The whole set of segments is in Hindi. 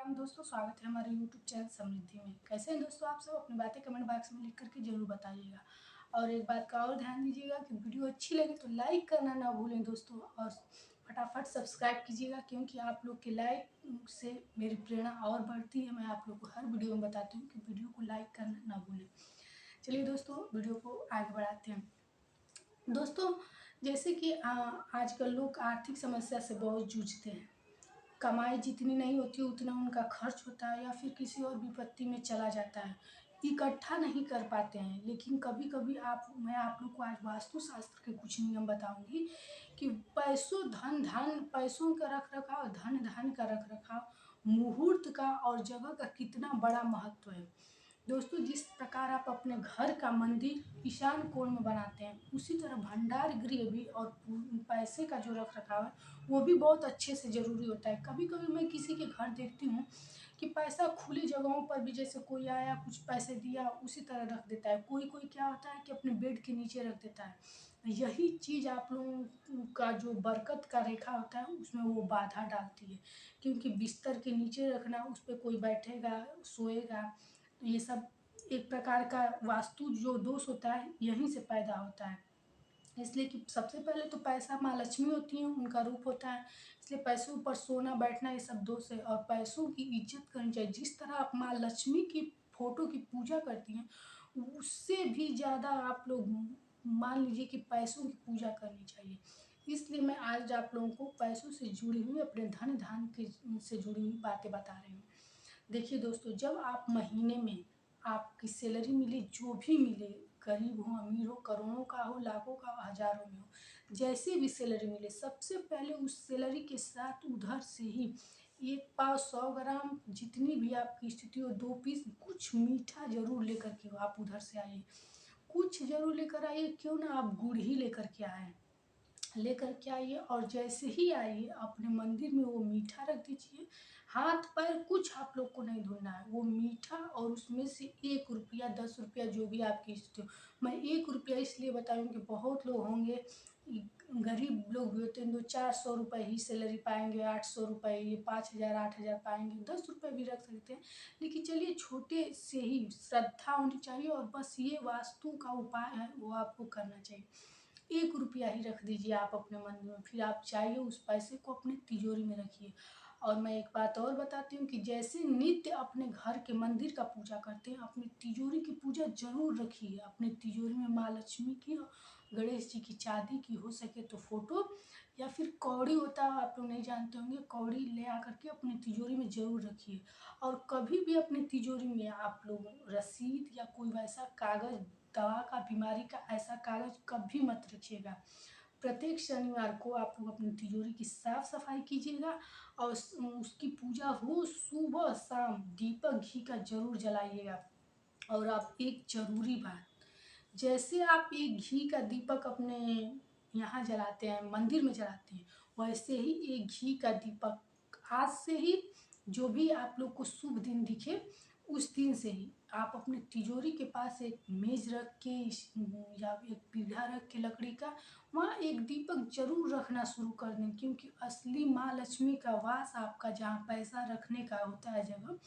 राम दोस्तों, स्वागत है हमारे यूट्यूब चैनल समृद्धि में। कैसे हैं दोस्तों आप सब? अपनी बातें कमेंट बॉक्स में लिख करके जरूर बताइएगा। और एक बात का और ध्यान दीजिएगा कि वीडियो अच्छी लगे तो लाइक करना ना भूलें दोस्तों, और फटाफट सब्सक्राइब कीजिएगा, क्योंकि आप लोग के लाइक से मेरी प्रेरणा और बढ़ती है। मैं आप लोग को हर वीडियो में बताती हूँ कि वीडियो को लाइक करना ना भूलें। चलिए दोस्तों, वीडियो को आगे बढ़ाते हैं। दोस्तों, जैसे कि आजकल लोग आर्थिक समस्या से बहुत जूझते हैं। कमाई जितनी नहीं होती उतना उनका खर्च होता है या फिर किसी और विपत्ति में चला जाता है। इकट्ठा नहीं कर पाते हैं। लेकिन कभी कभी मैं आप लोग को आज वास्तुशास्त्र के कुछ नियम बताऊंगी कि पैसों का रख रखाव, धन धान का रख रखाव, मुहूर्त का और जगह का कितना बड़ा महत्व है। दोस्तों, जिस प्रकार आप अपने घर का मंदिर ईशान कोण में बनाते हैं, उसी तरह भंडार गृह भी और पैसे का जो रख रखाव है वो भी बहुत अच्छे से ज़रूरी होता है। कभी कभी मैं किसी के घर देखती हूँ कि पैसा खुली जगहों पर भी, जैसे कोई आया कुछ पैसे दिया उसी तरह रख देता है। कोई कोई क्या होता है कि अपने बेड के नीचे रख देता है। यही चीज़ आप लोगों का जो बरकत का रेखा होता है उसमें वो बाधा डालती है, क्योंकि बिस्तर के नीचे रखना, उस पर कोई बैठेगा सोएगा, तो ये सब एक प्रकार का वास्तु जो दोष होता है यहीं से पैदा होता है। इसलिए कि सबसे पहले तो पैसा माँ लक्ष्मी होती हैं, उनका रूप होता है। इसलिए पैसों पर सोना बैठना ये सब दोष है, और पैसों की इज्जत करनी चाहिए। जिस तरह आप माँ लक्ष्मी की फोटो की पूजा करती हैं, उससे भी ज़्यादा आप लोग मान लीजिए कि पैसों की पूजा करनी चाहिए। इसलिए मैं आज आप लोगों को पैसों से जुड़ी हुई, अपने धन धान के से जुड़ी हुई बातें बता रही हूँ। देखिए दोस्तों, जब आप महीने में आपकी सैलरी मिले, जो भी मिले, गरीब हो अमीर हो, करोड़ों का हो लाखों का हो हजारों में हो, जैसे भी सैलरी मिले, सबसे पहले उस सैलरी के साथ उधर से ही 1 पाव 100 ग्राम जितनी भी आपकी स्थिति हो, 2 पीस कुछ मीठा जरूर लेकर के आप उधर से आइए। कुछ जरूर लेकर आइए, क्यों ना आप गुड़ ही लेकर के आए, लेकर के आइए। और जैसे ही आइए अपने मंदिर में वो मीठा रख दीजिए। हाथ पैर कुछ आप लोग को नहीं धोना है, वो मीठा और उसमें से 1 रुपया 10 रुपया जो भी आपकी स्थिति हो। मैं 1 रुपया इसलिए बताऊँ कि बहुत लोग होंगे, गरीब लोग भी होते हैं, 400 रुपये ही सैलरी पाएंगे, 800 रुपये, ये 5,000 8,000 पाएंगे, 10 रुपये भी रख सकते हैं। लेकिन चलिए, छोटे से ही श्रद्धा होनी चाहिए, और बस ये वास्तु का उपाय है वो आपको करना चाहिए। 1 रुपया ही रख दीजिए आप अपने मंदिर में, फिर आप चाहिए उस पैसे को अपने तिजोरी में रखिए। और मैं एक बात और बताती हूँ कि जैसे नित्य अपने घर के मंदिर का पूजा करते हैं, अपनी तिजोरी की पूजा जरूर रखिए। अपने तिजोरी में माँ लक्ष्मी की और गणेश जी की, चांदी की हो सके तो फोटो, या फिर कौड़ी होता है, आप लोग नहीं जानते होंगे, कौड़ी ले आकर के अपनी तिजोरी में जरूर रखिए। और कभी भी अपनी तिजोरी में आप लोग रसीद या कोई वैसा कागज, दवा का, बीमारी का ऐसा कागज कभी मत रखिएगा। प्रत्येक शनिवार को आप लोग अपनी तिजोरी की साफ सफाई कीजिएगा, और उसकी पूजा हो, सुबह शाम दीपक घी का जरूर जलाइएगा। और आप एक जरूरी बात, जैसे आप एक घी का दीपक अपने यहाँ जलाते हैं, मंदिर में जलाते हैं, वैसे ही एक घी का दीपक आज से ही, जो भी आप लोग को शुभ दिन दिखे उस दिन से ही आप अपने तिजोरी के पास एक मेज रख के या एक पीढ़ा रख के लकड़ी का, वहाँ एक दीपक जरूर रखना शुरू कर दें। क्योंकि असली माँ लक्ष्मी का वास आपका जहाँ पैसा रखने का होता है जगह,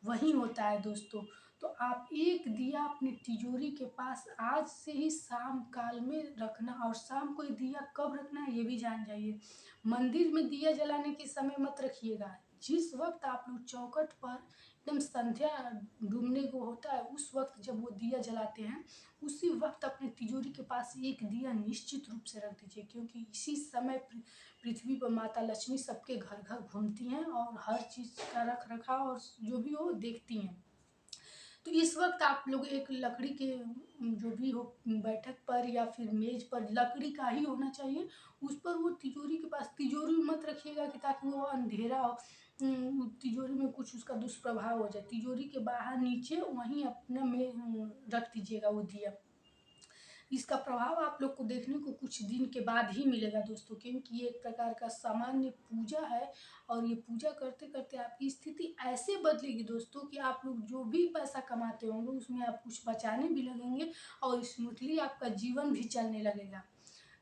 वहीं होता है दोस्तों। तो आप एक दिया अपनी तिजोरी के पास आज से ही शाम काल में रखना। और शाम को ये दिया कब रखना है ये भी जान जाइए। मंदिर में दिया जलाने के समय मत रखिएगा। जिस वक्त आप लोग चौखट पर एकदम संध्या डूबने को होता है, उस वक्त जब वो दिया जलाते हैं, उसी वक्त अपने तिजोरी के पास एक दिया निश्चित रूप से रख दीजिए। क्योंकि इसी समय पृथ्वी पर माता लक्ष्मी सबके घर घर घूमती हैं, और हर चीज़ का रख रखाव और जो भी हो देखती हैं। तो इस वक्त आप लोग एक लकड़ी के जो भी हो, बैठक पर या फिर मेज पर लकड़ी का ही होना चाहिए, उस पर वो तिजोरी के पास, तिजोरी में मत रखिएगा कि ताकि वो अंधेरा हो, तिजोरी में कुछ उसका दुष्प्रभाव हो जाए। तिजोरी के बाहर नीचे वहीं अपने में रख दीजिएगा वो दिया। इसका प्रभाव आप लोग को देखने को कुछ दिन के बाद ही मिलेगा दोस्तों, क्योंकि ये एक प्रकार का सामान्य पूजा है। और ये पूजा करते करते आपकी स्थिति ऐसे बदलेगी दोस्तों कि आप लोग जो भी पैसा कमाते होंगे उसमें आप कुछ बचाने भी लगेंगे, और स्मूथली आपका जीवन भी चलने लगेगा।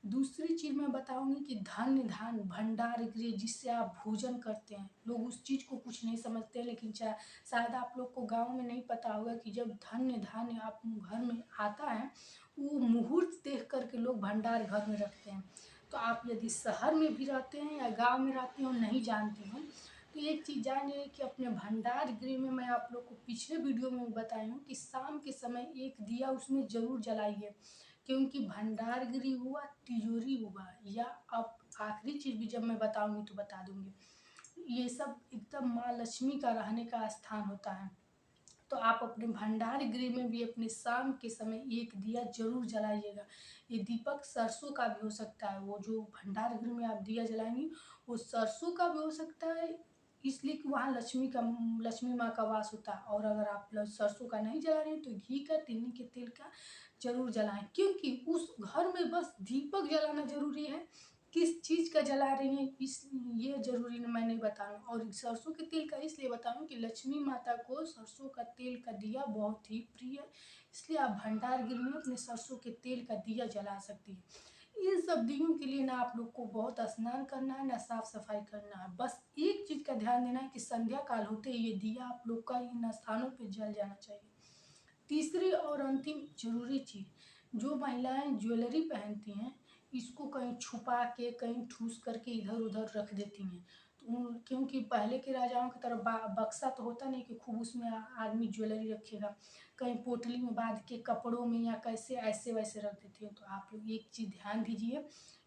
दूसरी चीज़ मैं बताऊँगी कि धन्य धान्य भंडार गृह जिससे आप भोजन करते हैं। लोग उस चीज़ को कुछ नहीं समझते हैं, लेकिन शायद आप लोग को गाँव में नहीं पता होगा कि जब धन्य धान्य आप घर में आता है, वो मुहूर्त देख कर के लोग भंडार घर में रखते हैं। तो आप यदि शहर में भी रहते हैं या गाँव में रहते हो नहीं जानते हैं, तो एक चीज़ जानिए कि अपने भंडार गृह में मैं आप लोग को पिछले वीडियो में बताई हूँ कि शाम के समय एक दिया उसमें ज़रूर जलाइए, क्योंकि भंडार गृह हुआ, तिजोरी हुआ, या अब आखिरी चीज़ भी जब मैं बताऊँगी तो बता दूँगी। ये सब एकदम माँ लक्ष्मी का रहने का स्थान होता है। तो आप अपने भंडार गृह में भी अपने शाम के समय एक दिया ज़रूर जलाइएगा। ये दीपक सरसों का भी हो सकता है, वो जो भंडार गृह में आप दिया जलाएँगी, वो सरसों का भी हो सकता है, इसलिए कि वहाँ लक्ष्मी माँ का वास होता है। और अगर आप सरसों का नहीं जला रहे हैं, तो घी का, तिन्नी के तेल का ज़रूर जलाएँ, क्योंकि उस घर में बस दीपक जलाना ज़रूरी है। किस चीज़ का जला रही हैं ये ज़रूरी मैं नहीं बता रहा हूँ। और सरसों के तेल का इसलिए बता रहा हूँ कि लक्ष्मी माता को सरसों का तेल का दिया बहुत ही प्रिय है, इसलिए आप भंडार गृह में अपने सरसों के तेल का दिया जला सकती हैं। इन सब दियों के लिए ना आप लोग को बहुत स्नान करना है, ना साफ सफाई करना है। बस एक चीज़ का ध्यान देना है कि संध्या काल होते ही ये दिया आप लोग का इन स्थानों पे जल जाना चाहिए। तीसरी और अंतिम ज़रूरी चीज़, जो महिलाएं ज्वेलरी पहनती हैं, इसको कहीं छुपा के, कहीं ठूस करके इधर-उधर रख देती हैं। तो क्योंकि पहले के राजाओं की तरह बक्सा तो होता नहीं कि खूब उसमें आदमी ज्वेलरी रखेगा। कहीं पोटली में बाँध के कपड़ों में या कैसे ऐसे-वैसे रख देती हैं। तो आप लोग एक चीज़ ध्यान दीजिए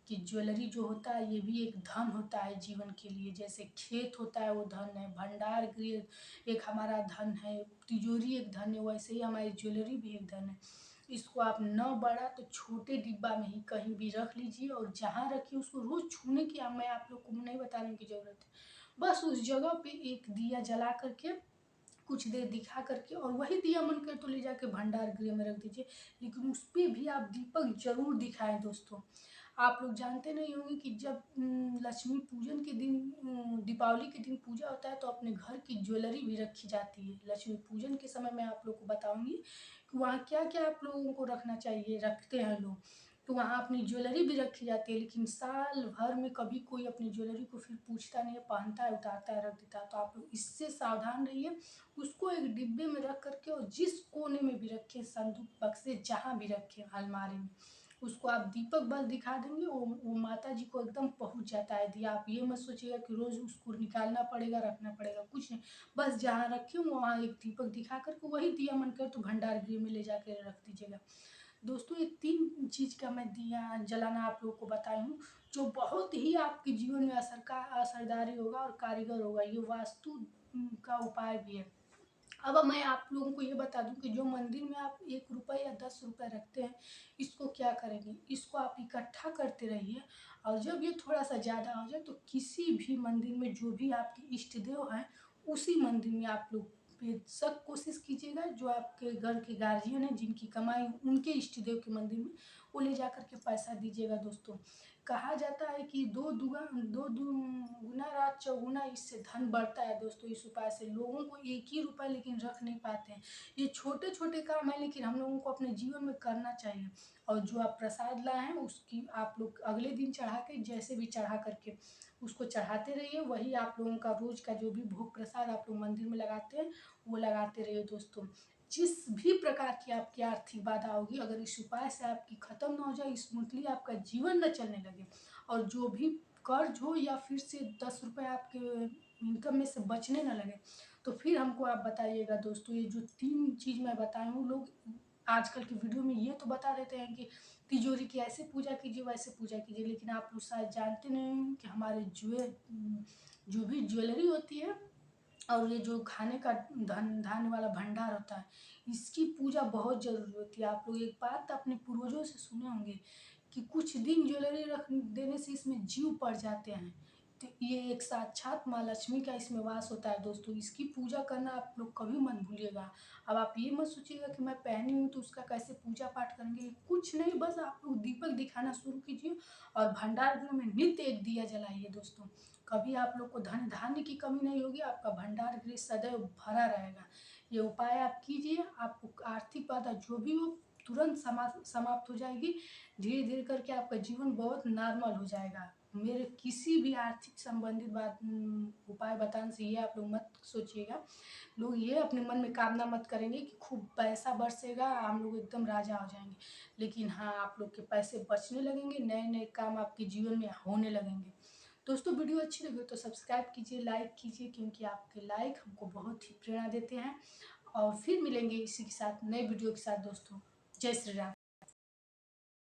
कि ज्वेलरी जो होता है ये भी एक धन होता है जीवन के लिए। जैसे खेत होता है वो धन है, भंडार गृह एक हमारा धन है, तिजोरी एक धन है, वैसे ही हमारी ज्वेलरी भी एक धन है। इसको आप न बड़ा तो छोटे डिब्बा में ही कहीं भी रख लीजिए, और जहाँ रखिए उसको रोज़ छूने की मैं आप लोग को नहीं बताने की ज़रूरत है। बस उस जगह पे एक दिया जला करके कुछ देर दिखा करके, और वही दिया मन करे तो ले जाके भंडार गृह में रख दीजिए, लेकिन उस पे भी आप दीपक ज़रूर दिखाएँ दोस्तों। आप लोग जानते नहीं होंगे कि जब लक्ष्मी पूजन के दिन, दीपावली के दिन पूजा होता है, तो अपने घर की ज्वेलरी भी रखी जाती है। लक्ष्मी पूजन के समय मैं आप लोग को बताऊँगी कि वहाँ क्या-क्या आप लोगों को रखना चाहिए, रखते हैं लोग। तो वहाँ अपनी ज्वेलरी भी रखी जाती है, लेकिन साल भर में कभी कोई अपनी ज्वेलरी को फिर पूछता नहीं है, पहनता है, उतारता है, रख देता है। तो आप लोग इससे सावधान रहिए। उसको एक डिब्बे में रख करके, और जिस कोने में भी रखें, संदूक, बक्से, जहाँ भी रखें, अलमारी में, उसको आप दीपक बस दिखा देंगे, वो माता जी को एकदम पहुँच जाता है दिया। आप ये मत सोचिएगा कि रोज़ उसको निकालना पड़ेगा, रखना पड़ेगा, कुछ नहीं। बस जहाँ रखे वहाँ एक दीपक दिखा कर के वही दिया मन करे तो भंडार गृह में ले जाके रख दीजिएगा। दोस्तों, ये 3 चीज़ का मैं दिया जलाना आप लोगों को बताई हूँ, जो बहुत ही आपके जीवन में असरदारी होगा और कारीगर होगा। ये वास्तु का उपाय भी है। अब मैं आप लोगों को ये बता दूँ कि जो मंदिर में आप ₹1 या ₹10 रखते हैं, इसको क्या करेंगे? इसको आप इकट्ठा करते रहिए, और जब ये थोड़ा-सा ज़्यादा हो जाए, तो किसी भी मंदिर में जो भी आपके इष्ट देव हैं, उसी मंदिर में आप लोग बेशक कोशिश कीजिएगा, जो आपके घर के गार्जियन हैं, जिनकी कमाई उनके इष्ट देव के मंदिर में, वो ले जाकर के पैसा दीजिएगा दोस्तों। कहा जाता है कि दो गुना रात चौगुना इससे धन बढ़ता है दोस्तों। इस उपाय से लोगों को एक ही रुपया लेकिन रख नहीं पाते हैं। ये छोटे-छोटे काम है, लेकिन हम लोगों को अपने जीवन में करना चाहिए। और जो आप प्रसाद लाए हैं उसकी आप लोग अगले दिन चढ़ा के, जैसे भी चढ़ा करके उसको चढ़ाते रहिए। वही आप लोगों का रोज़ का जो भी भोग प्रसाद आप लोग मंदिर में लगाते हैं, वो लगाते रहिए दोस्तों। जिस भी प्रकार की आपकी आर्थिक बाधा होगी, अगर इस उपाय से आपकी खत्म ना हो जाए, स्मूथली आपका जीवन ना चलने लगे, और जो भी कर्ज हो या फिर से ₹10 आपके इनकम में से बचने ना लगे, तो फिर हमको आप बताइएगा दोस्तों। ये जो 3 चीज़ मैं बताई हूँ, लोग आजकल की वीडियो में ये तो बता देते हैं कि तिजोरी की ऐसे पूजा कीजिए, वैसे पूजा कीजिए, लेकिन आप लोग शायद जानते नहीं हैं कि हमारे जो भी ज्वेलरी होती है, और ये जो खाने का धान्य वाला भंडार होता है, इसकी पूजा बहुत ज़रूरी होती है। आप लोग एक बात अपने पूर्वजों से सुने होंगे कि कुछ दिन ज्वेलरी रख देने से इसमें जीव पड़ जाते हैं। तो ये एक साक्षात माँ लक्ष्मी का इसमें वास होता है दोस्तों। इसकी पूजा करना आप लोग कभी मत भूलिएगा। अब आप ये मत सोचिएगा कि मैं पहनी हूँ तो उसका कैसे पूजा पाठ करेंगे, कुछ नहीं, बस आप लोग दीपक दिखाना शुरू कीजिए, और भंडार गृह में नित्य एक दिया जलाइए दोस्तों। कभी आप लोग को धन धान्य की कमी नहीं होगी, आपका भंडार गृह सदैव भरा रहेगा। ये उपाय आप कीजिए, आपको आर्थिक बाधा जो भी हो तुरंत समाप्त हो जाएगी। धीरे धीरे करके आपका जीवन बहुत नॉर्मल हो जाएगा। मेरे किसी भी आर्थिक संबंधित उपाय बताने से ये आप लोग मत सोचिएगा। लोग ये अपने मन में कामना मत करेंगे कि खूब पैसा बरसेगा, हम लोग एकदम राजा हो जाएंगे। लेकिन हाँ, आप लोग के पैसे बचने लगेंगे, नए नए काम आपके जीवन में होने लगेंगे। दोस्तों, वीडियो अच्छी लगी तो सब्सक्राइब कीजिए, लाइक कीजिए, क्योंकि आपके लाइक हमको बहुत ही प्रेरणा देते हैं। और फिर मिलेंगे इसी के साथ, नए वीडियो के साथ दोस्तों। जय श्री राम।